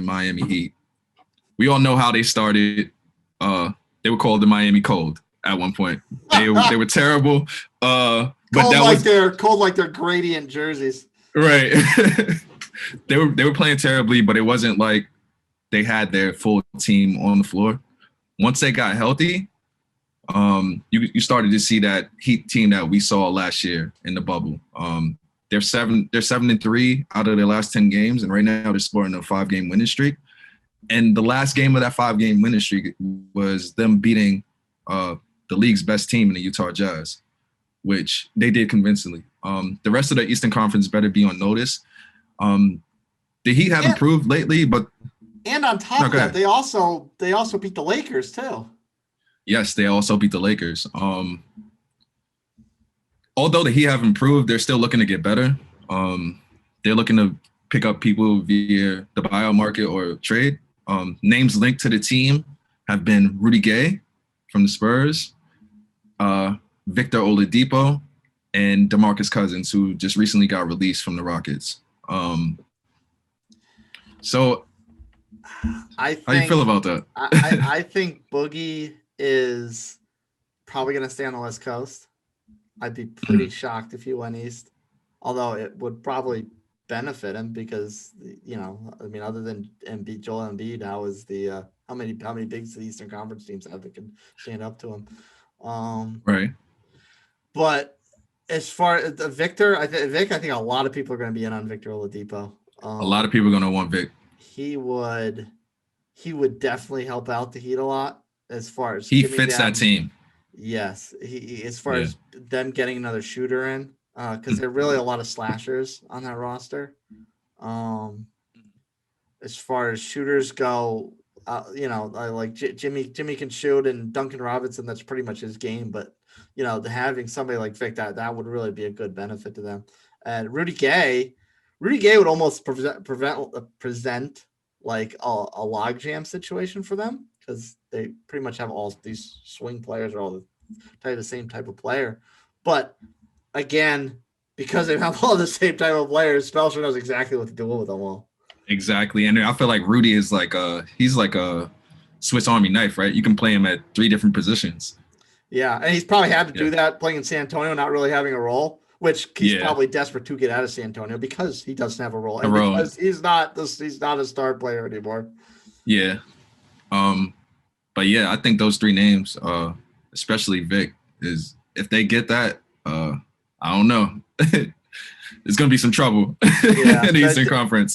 Miami Heat. We all know how they started. They were called the Miami Cold at one point. They were terrible. But cold like their gradient jerseys. Right. They were playing terribly, but it wasn't like they had their full team on the floor. Once they got healthy, you started to see that Heat team that we saw last year in the bubble. They're 7-3 out of their last 10 games, and right now they're sporting a 5-game winning streak. And the last game of that 5-game winning streak was them beating the league's best team in the Utah Jazz, which they did convincingly. The rest of the Eastern Conference better be on notice. The Heat have improved lately, but on top of that, they also beat the Lakers too. Yes, they also beat the Lakers. Although the Heat have improved, they're still looking to get better. They're looking to pick up people via the buyout market or trade. Names linked to the team have been Rudy Gay from the Spurs, Victor Oladipo, and DeMarcus Cousins, who just recently got released from the Rockets. So how do you feel about that? I think Boogie is probably going to stay on the West Coast. I'd be pretty shocked if he went East, although it would probably benefit him because, other than Joel Embiid, how is the how many bigs the Eastern Conference teams have that can stand up to him? Right. But as far as Victor, I think a lot of people are going to be in on Victor Oladipo. A lot of people are going to want Vic. He would definitely help out the Heat a lot as far as he fits that team. Yes, as far as them getting another shooter in, because there are really a lot of slashers on that roster. As far as shooters go, I like Jimmy can shoot, and Duncan Robinson, that's pretty much his game. But having somebody like Vic, that would really be a good benefit to them. And Rudy Gay would almost present like a logjam situation for them, because they pretty much have all these swing players, or all the same type of player. But again, because they have all the same type of players, Spelstra knows exactly what to do with them all. Exactly. And I feel like Rudy is he's like a Swiss Army knife, right? You can play him at 3 different positions. Yeah, and he's probably had to do that playing in San Antonio, not really having a role, which he's probably desperate to get out of San Antonio because he doesn't have a role. Because he's not a star player anymore. Yeah. But yeah, I think those 3 names, especially Vic, is if they get that, I don't know. It's going to be some trouble in the Eastern Conference.